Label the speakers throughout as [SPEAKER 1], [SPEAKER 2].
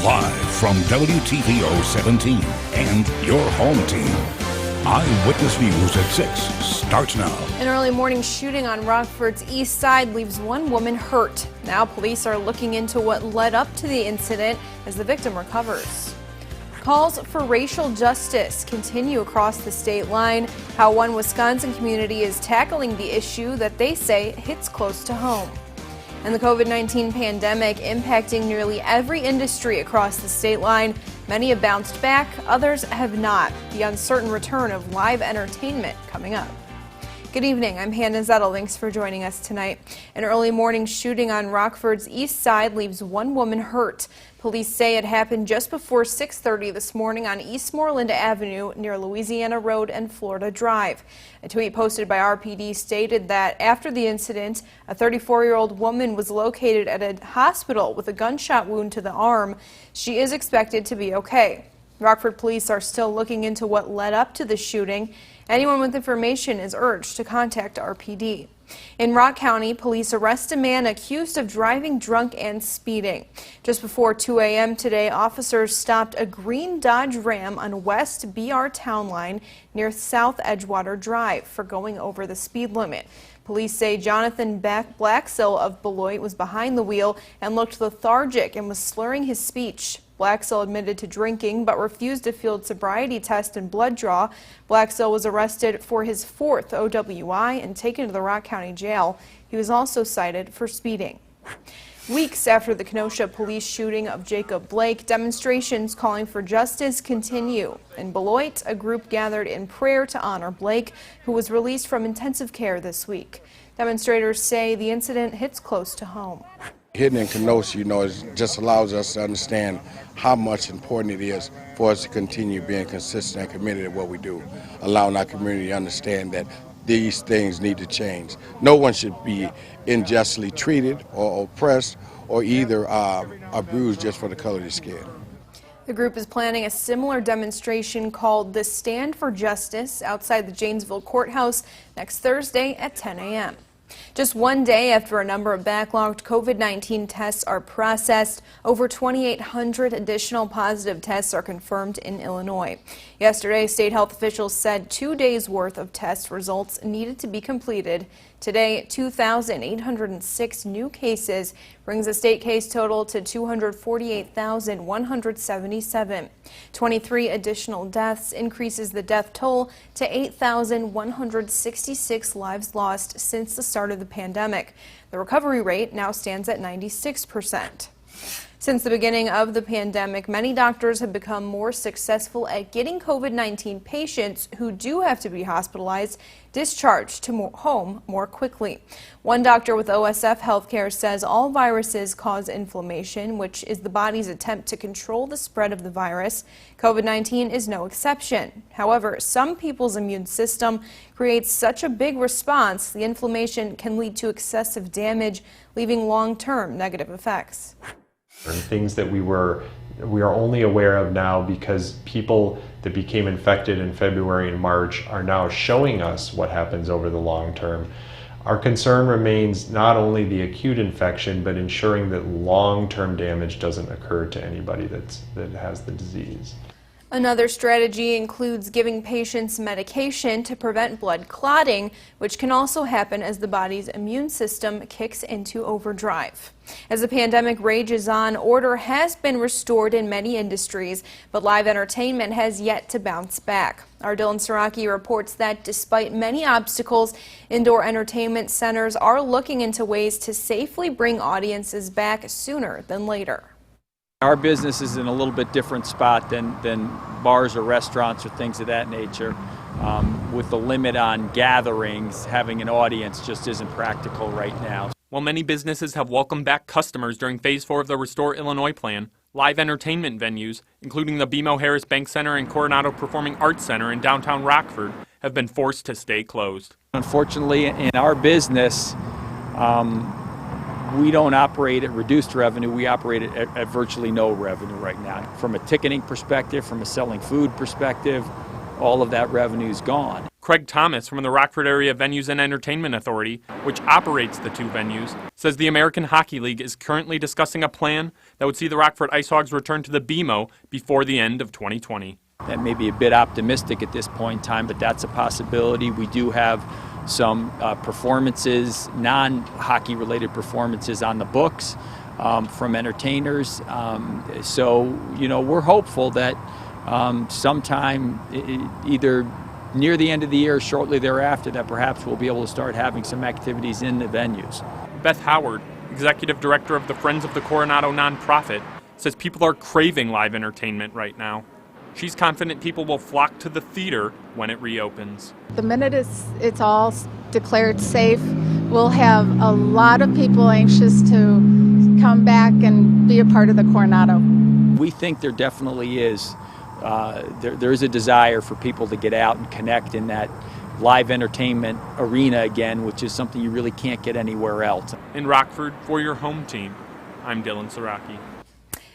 [SPEAKER 1] Live from WTVO 17 and your home team. Eyewitness News at 6 starts now.
[SPEAKER 2] An early morning shooting on Rockford's east side leaves one woman hurt. Now police are looking into what led up to the incident as the victim recovers. Calls for racial justice continue across the state line. How one Wisconsin community is tackling the issue that they say hits close to home. And the COVID-19 pandemic impacting nearly every industry across the state line. Many have bounced back, others have not. The uncertain return of live entertainment coming up. Good evening, I'm Hannah Zettl. Thanks for joining us tonight. An early morning shooting on Rockford's east side leaves one woman hurt. Police say it happened just before 6:30 this morning on Eastmoreland Avenue near Louisiana Road and Florida Drive. A tweet posted by RPD stated that after the incident, a 34-year-old woman was located at a hospital with a gunshot wound to the arm. She is expected to be okay. Rockford police are still looking into what led up to the shooting. Anyone with information is urged to contact RPD. In Rock County, police arrest a man accused of driving drunk and speeding. Just before 2 a.m. today, officers stopped a green Dodge Ram on West BR Town Line near South Edgewater Drive for going over the speed limit. Police say Jonathan Blacksill of Beloit was behind the wheel and looked lethargic and was slurring his speech. Blacksill admitted to drinking but refused a field sobriety test and blood draw. Blacksill was arrested for his 4th OWI and taken to the Rock County Jail. He was also cited for speeding. Weeks after the Kenosha police shooting of Jacob Blake, demonstrations calling for justice continue. In Beloit, a group gathered in prayer to honor Blake, who was released from intensive care this week. Demonstrators say the incident hits close to home.
[SPEAKER 3] Hitting in Kenosha, it just allows us to understand how much important it is for us to continue being consistent and committed to what we do, allowing our community to understand that these things need to change. No one should be unjustly treated or oppressed or either abused just for the color of their skin.
[SPEAKER 2] The group is planning a similar demonstration called the Stand for Justice outside the Janesville Courthouse next Thursday at 10 a.m. Just one day after a number of backlogged COVID-19 tests are processed, over 2,800 additional positive tests are confirmed in Illinois. Yesterday, state health officials said 2 days' worth of test results needed to be completed. Today, 2,806 new cases brings the state case total to 248,177. 23 additional deaths increases the death toll to 8,166 lives lost since the start of the pandemic. The recovery rate now stands at 96%. Since the beginning of the pandemic, many doctors have become more successful at getting COVID-19 patients who do have to be hospitalized discharged to home more quickly. One doctor with OSF Healthcare says all viruses cause inflammation, which is the body's attempt to control the spread of the virus. COVID-19 is no exception. However, some people's immune system creates such a big response, the inflammation can lead to excessive damage, leaving long-term negative effects.
[SPEAKER 4] And things that we are only aware of now because people that became infected in February and March are now showing us what happens over the long term. Our concern remains not only the acute infection, but ensuring that long-term damage doesn't occur to anybody that has the disease.
[SPEAKER 2] Another strategy includes giving patients medication to prevent blood clotting, which can also happen as the body's immune system kicks into overdrive. As the pandemic rages on, order has been restored in many industries, but live entertainment has yet to bounce back. Our Dylan Saraki reports that despite many obstacles, indoor entertainment centers are looking into ways to safely bring audiences back sooner than later.
[SPEAKER 5] Our business is in a little bit different spot than bars or restaurants or things of that nature. With the limit on gatherings, having an audience just isn't practical right now.
[SPEAKER 6] While many businesses have welcomed back customers during Phase 4 of the Restore Illinois plan, live entertainment venues, including the BMO Harris Bank Center and Coronado Performing Arts Center in downtown Rockford, have been forced to stay closed.
[SPEAKER 5] Unfortunately, in our business, we don't operate at reduced revenue. We operate at virtually no revenue right now. From a ticketing perspective, from a selling food perspective, all of that revenue is gone.
[SPEAKER 6] Craig Thomas from the Rockford Area Venues and Entertainment Authority, which operates the two venues, says the American Hockey League is currently discussing a plan that would see the Rockford Ice Hogs return to the BMO before the end of 2020.
[SPEAKER 5] That may be a bit optimistic at this point in time, but that's a possibility. We do have some performances, non-hockey related performances on the books from entertainers. So, you know, we're hopeful that sometime either near the end of the year or shortly thereafter that perhaps we'll be able to start having some activities in the venues.
[SPEAKER 6] Beth Howard, executive director of the Friends of the Coronado nonprofit, says people are craving live entertainment right now. She's confident people will flock to the theater when it reopens.
[SPEAKER 7] The minute it's all declared safe, we'll have a lot of people anxious to come back and be a part of the Coronado.
[SPEAKER 5] We think there definitely is. There is a desire for people to get out and connect in that live entertainment arena again, which is something you really can't get anywhere else.
[SPEAKER 6] In Rockford, for your home team, I'm Dylan Saraki.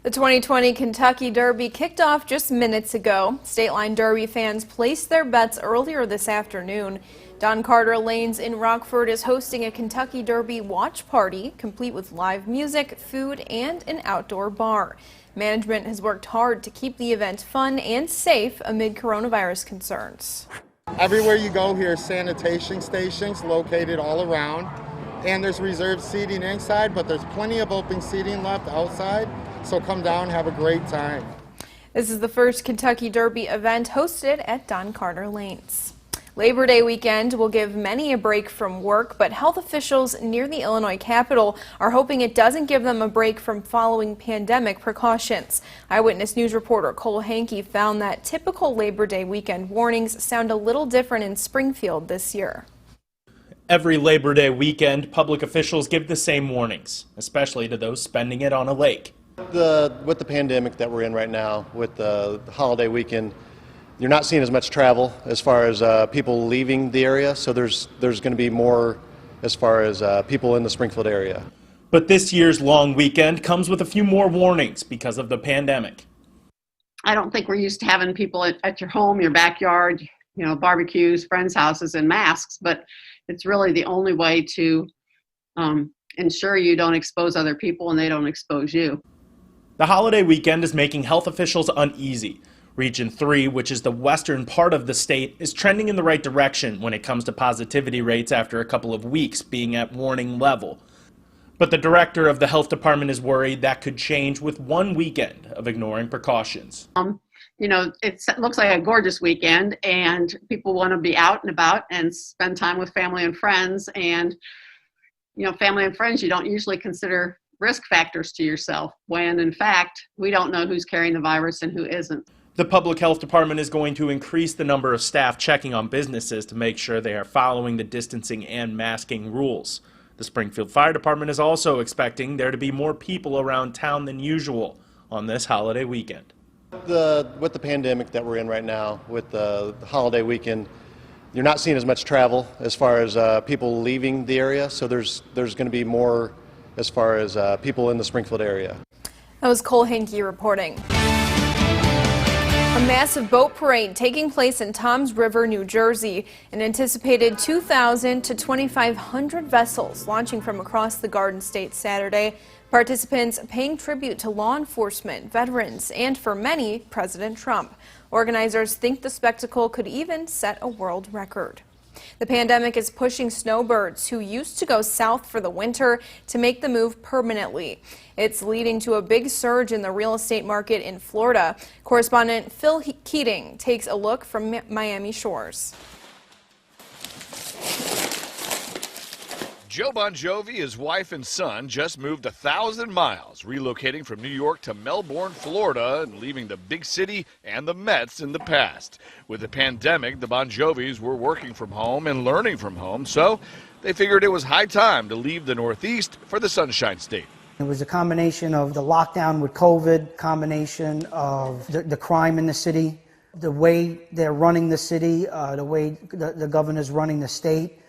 [SPEAKER 2] The 2020 Kentucky Derby kicked off just minutes ago. State Line Derby fans placed their bets earlier this afternoon. Don Carter Lanes in Rockford is hosting a Kentucky Derby watch party, complete with live music, food, and an outdoor bar. Management has worked hard to keep the event fun and safe amid coronavirus concerns.
[SPEAKER 8] Everywhere you go here are sanitation stations located all around, and there's reserved seating inside, but there's plenty of open seating left outside. So come down, have a great time.
[SPEAKER 2] This is the first Kentucky Derby event hosted at Don Carter Lanes. Labor Day weekend will give many a break from work, but health officials near the Illinois Capitol are hoping it doesn't give them a break from following pandemic precautions. Eyewitness News reporter Cole Hankey found that typical Labor Day weekend warnings sound a little different in Springfield this year.
[SPEAKER 9] Every Labor Day weekend, public officials give the same warnings, especially to those spending it on a lake.
[SPEAKER 10] With the pandemic that we're in right now, with the holiday weekend, you're not seeing as much travel as far as people leaving the area, so there's going to be more as far as people in the Springfield area.
[SPEAKER 9] But this year's long weekend comes with a few more warnings because of the pandemic.
[SPEAKER 11] I don't think we're used to having people at your home, your backyard, you know, barbecues, friends' houses, and masks, but it's really the only way to ensure you don't expose other people and they don't expose you.
[SPEAKER 9] The holiday weekend is making health officials uneasy. Region 3, which is the western part of the state, is trending in the right direction when it comes to positivity rates after a couple of weeks being at warning level. But the director of the health department is worried that could change with one weekend of ignoring precautions.
[SPEAKER 11] You know, it looks like a gorgeous weekend and people want to be out and about and spend time with family and friends. And, you know, family and friends you don't usually consider risk factors to yourself when, in fact, we don't know who's carrying the virus and who isn't.
[SPEAKER 9] The public health department is going to increase the number of staff checking on businesses to make sure they are following the distancing and masking rules. The Springfield Fire Department is also expecting there to be more people around town than usual on this holiday weekend.
[SPEAKER 10] With the pandemic that we're in right now, with the holiday weekend, you're not seeing as much travel as far as people leaving the area, so there's going to be more as far as people in the Springfield area.
[SPEAKER 2] That was Cole Hankey reporting. A massive boat parade taking place in Toms River, New Jersey. An anticipated 2,000 to 2,500 vessels launching from across the Garden State Saturday. Participants paying tribute to law enforcement, veterans, and for many, President Trump. Organizers think the spectacle could even set a world record. The pandemic is pushing snowbirds who used to go south for the winter to make the move permanently. It's leading to a big surge in the real estate market in Florida. Correspondent Phil Keating takes a look from Miami shores.
[SPEAKER 12] Joe Bon Jovi, his wife and son just moved 1,000 miles, relocating from New York to Melbourne, Florida, and leaving the big city and the Mets in the past. With the pandemic, the Bon Jovis were working from home and learning from home, so they figured it was high time to leave the Northeast for the Sunshine State.
[SPEAKER 13] It was a combination of the lockdown with COVID, combination of the crime in the city, the way they're running the city, the way the governor's running the state.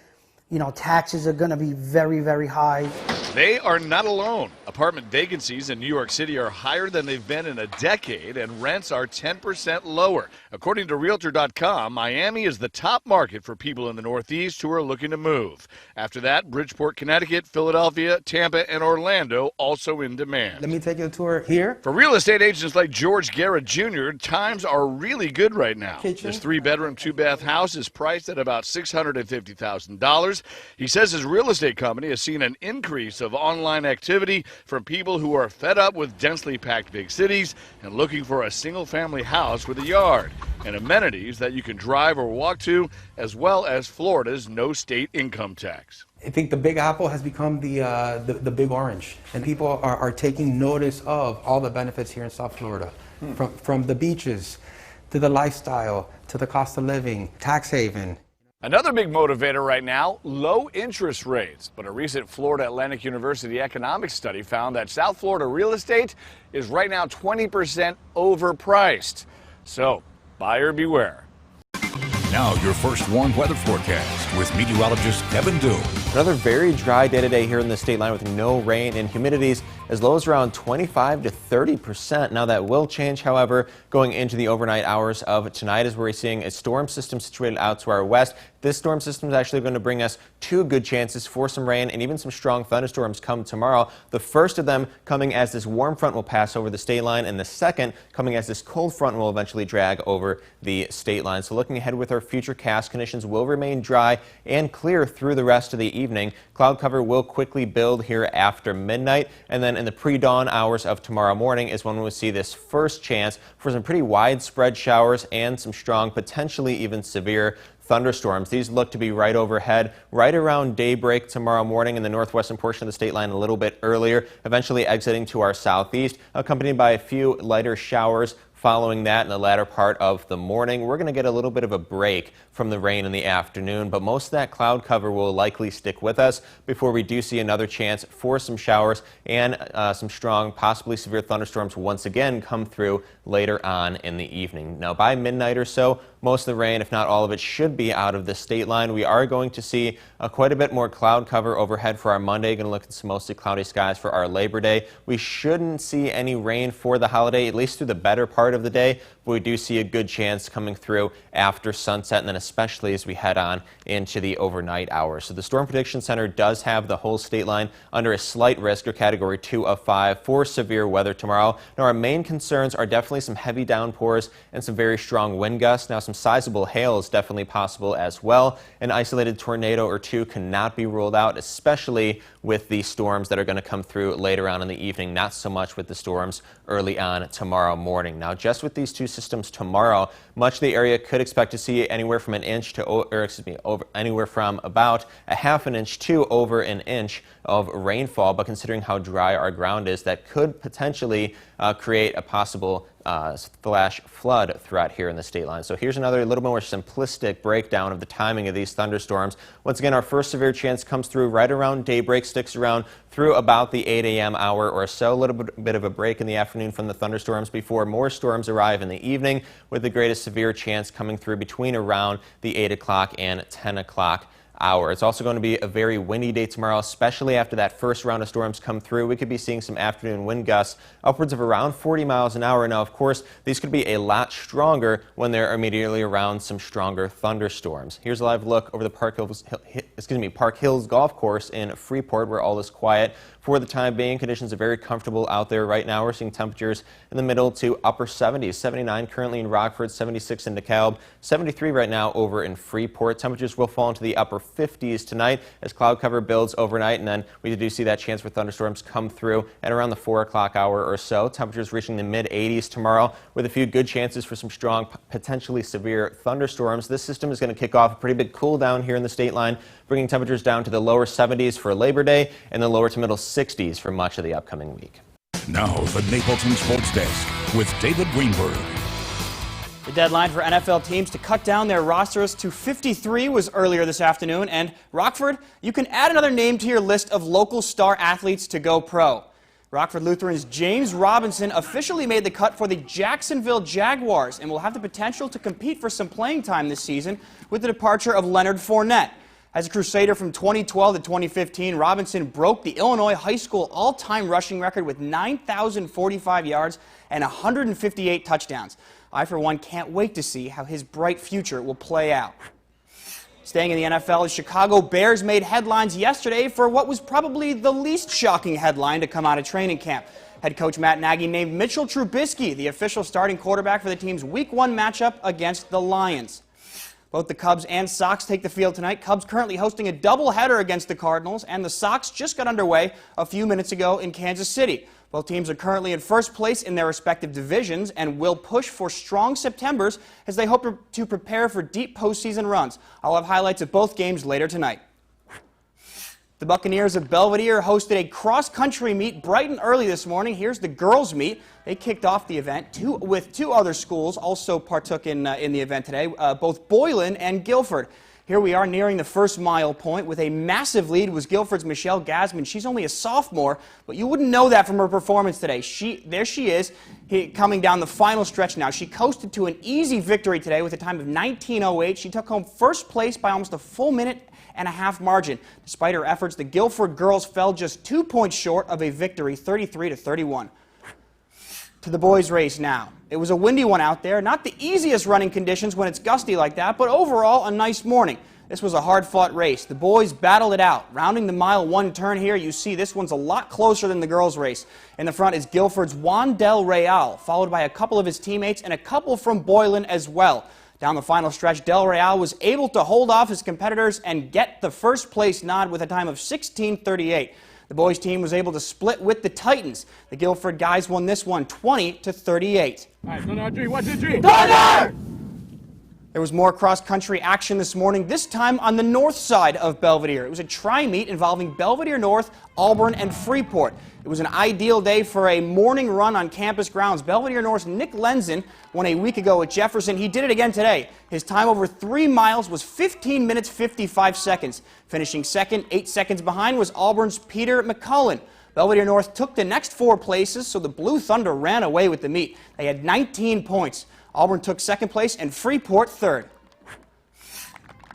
[SPEAKER 13] Taxes are going to be very, very high.
[SPEAKER 12] They are not alone. Apartment vacancies in New York City are higher than they've been in a decade, and rents are 10% lower. According to Realtor.com, Miami is the top market for people in the Northeast who are looking to move. After that, Bridgeport, Connecticut, Philadelphia, Tampa, and Orlando also in demand.
[SPEAKER 14] Let me take you a tour here.
[SPEAKER 12] For real estate agents like George Garrett Jr., times are really good right now.
[SPEAKER 14] Kitchen.
[SPEAKER 12] This 3-bedroom, 2-bath house is priced at about $650,000. He says his real estate company has seen an increase of online activity from people who are fed up with densely packed big cities and looking for a single-family house with a yard and amenities that you can drive or walk to, as well as Florida's no state income tax.
[SPEAKER 14] I think the Big Apple has become the Big Orange, and people are taking notice of all the benefits here in South Florida, from the beaches to the lifestyle to the cost of living, tax haven.
[SPEAKER 12] Another big motivator right now, low interest rates. But a recent Florida Atlantic University economics study found that South Florida real estate is right now 20% overpriced. So, buyer beware.
[SPEAKER 1] Now your first warm weather forecast with meteorologist Kevin Doom.
[SPEAKER 15] Another very dry day today here in the state line with no rain and humidities as low as around 25 to 30%. Now that will change, however, going into the overnight hours of tonight as we're seeing a storm system situated out to our west. This storm system is actually going to bring us 2 good chances for some rain and even some strong thunderstorms come tomorrow. The first of them coming as this warm front will pass over the state line, and the second coming as this cold front will eventually drag over the state line. So looking ahead with our future cast, conditions will remain dry and clear through the rest of the evening. Cloud cover will quickly build here after midnight, and then in the pre-dawn hours of tomorrow morning is when we'll see this first chance for some pretty widespread showers and some strong, potentially even severe thunderstorms. These look to be right overhead, right around daybreak tomorrow morning in the northwestern portion of the state line a little bit earlier, eventually exiting to our southeast, accompanied by a few lighter showers. Following that in the latter part of the morning, we're going to get a little bit of a break from the rain in the afternoon, but most of that cloud cover will likely stick with us before we do see another chance for some showers and some strong, possibly severe thunderstorms once again come through later on in the evening. Now, by midnight or so, most of the rain, if not all of it, should be out of the state line. We are going to see quite a bit more cloud cover overhead for our Monday. Going to look at some mostly cloudy skies for our Labor Day. We shouldn't see any rain for the holiday, at least through the better part of the day, but we do see a good chance coming through after sunset, and then especially as we head on into the overnight hours. So the Storm Prediction Center does have the whole state line under a slight risk or category 2 of 5 for severe weather tomorrow. Now, our main concerns are definitely some heavy downpours and some very strong wind gusts. Now, some sizable hail is definitely possible as well. An isolated tornado or two cannot be ruled out, especially with the storms that are going to come through later on in the evening, not so much with the storms early on tomorrow morning. Now, just with these two systems tomorrow, much of the area could expect to see anywhere from an inch to, anywhere from about a half an inch to over an inch of rainfall. But considering how dry our ground is, that could potentially create a possible flash flood throughout here in the state line. So here's another little more simplistic breakdown of the timing of these thunderstorms. Once again, our first severe chance comes through right around daybreak, sticks around through about the 8 a.m. hour or so. A little bit of a break in the afternoon from the thunderstorms before more storms arrive in the evening, with the greatest severe chance coming through between around the 8 o'clock and 10 o'clock hour. It's also going to be a very windy day tomorrow, especially after that first round of storms come through. We could be seeing some afternoon wind gusts upwards of around 40 miles an hour. Now, of course, these could be a lot stronger when they're immediately around some stronger thunderstorms. Here's a live look over the Park Hills Golf Course in Freeport, where all is quiet for the time being. Conditions are very comfortable out there right now. We're seeing temperatures in the middle to upper 70s. 79 currently in Rockford, 76 in DeKalb, 73 right now over in Freeport. Temperatures will fall into the upper 50s tonight as cloud cover builds overnight, and then we do see that chance for thunderstorms come through at around the 4 o'clock hour or so. Temperatures reaching the mid-80s tomorrow with a few good chances for some strong, potentially severe thunderstorms. This system is going to kick off a pretty big cool down here in the state line, bringing temperatures down to the lower 70s for Labor Day and the lower to middle 60s for much of the upcoming week.
[SPEAKER 1] Now, the Napleton Sports Desk with David Greenberg.
[SPEAKER 16] The deadline for NFL teams to cut down their rosters to 53 was earlier this afternoon, and Rockford, you can add another name to your list of local star athletes to go pro. Rockford Lutheran's James Robinson officially made the cut for the Jacksonville Jaguars and will have the potential to compete for some playing time this season with the departure of Leonard Fournette. As a Crusader from 2012 to 2015, Robinson broke the Illinois high school all-time rushing record with 9,045 yards and 158 touchdowns. I, for one, can't wait to see how his bright future will play out. Staying in the NFL, the Chicago Bears made headlines yesterday for what was probably the least shocking headline to come out of training camp. Head coach Matt Nagy named Mitchell Trubisky the official starting quarterback for the team's Week 1 matchup against the Lions. Both the Cubs and Sox take the field tonight. Cubs currently hosting a doubleheader against the Cardinals, and the Sox just got underway a few minutes ago in Kansas City. Both teams are currently in first place in their respective divisions and will push for strong Septembers as they hope to prepare for deep postseason runs. I'll have highlights of both games later tonight. The Buccaneers of Belvedere hosted a cross-country meet bright and early this morning. Here's the girls' meet. They kicked off the event with two other schools also partook in the event today, both Boylan and Guilford. Here we are nearing the first mile point with a massive lead was Guilford's Michelle Gasman. She's only a sophomore, but you wouldn't know that from her performance today. There she is coming down the final stretch now. She coasted to an easy victory today with a time of 19:08. She took home first place by almost a full minute and a half margin. Despite her efforts, the Guilford girls fell just 2 points short of a victory, 33-31. To the boys' race now. It was a windy one out there, not the easiest running conditions when it's gusty like that, but overall a nice morning. This was a hard-fought race. The boys battled it out. Rounding the mile 1 turn here, you see this one's a lot closer than the girls' race. In the front is Guilford's Juan Del Real, followed by a couple of his teammates and a couple from Boylan as well. Down the final stretch, Del Real was able to hold off his competitors and get the first place nod with a time of 16:38. The boys' team was able to split with the Titans. The Guilford guys won this one 20-38. All right, 1, 2, 3. Thunder! There was more cross-country action this morning, this time on the north side of Belvedere. It was a tri-meet involving Belvedere North, Auburn, and Freeport. It was an ideal day for a morning run on campus grounds. Belvedere North's Nick Lenzen won a week ago at Jefferson. He did it again today. His time over 3 miles was 15 minutes 55 seconds. Finishing second, 8 seconds behind, was Auburn's Peter McCullen. Belvedere North took the next 4 places, so the Blue Thunder ran away with the meet. They had 19 points. Auburn took second place and Freeport third.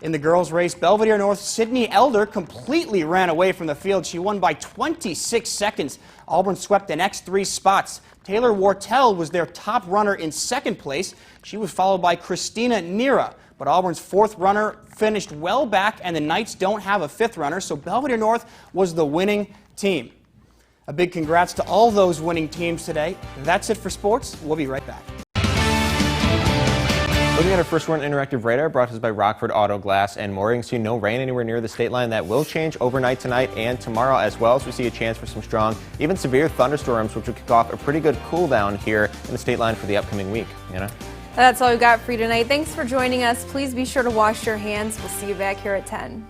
[SPEAKER 16] In the girls' race, Belvedere North's Sydney Elder completely ran away from the field. She won by 26 seconds. Auburn swept the next 3 spots. Taylor Wartell was their top runner in second place. She was followed by Christina Nira. But Auburn's 4th runner finished well back, and the Knights don't have a 5th runner, so Belvedere North was the winning team. A big congrats to all those winning teams today. That's it for sports. We'll be right back.
[SPEAKER 15] Looking at our first one, interactive radar brought to us by Rockford Auto Glass and Mooring. So no rain anywhere near the state line. That will change overnight tonight and tomorrow as well. So we see a chance for some strong, even severe thunderstorms, which will kick off a pretty good cool down here in the state line for the upcoming week.
[SPEAKER 2] That's all we've got for you tonight. Thanks for joining us. Please be sure to wash your hands. We'll see you back here at 10.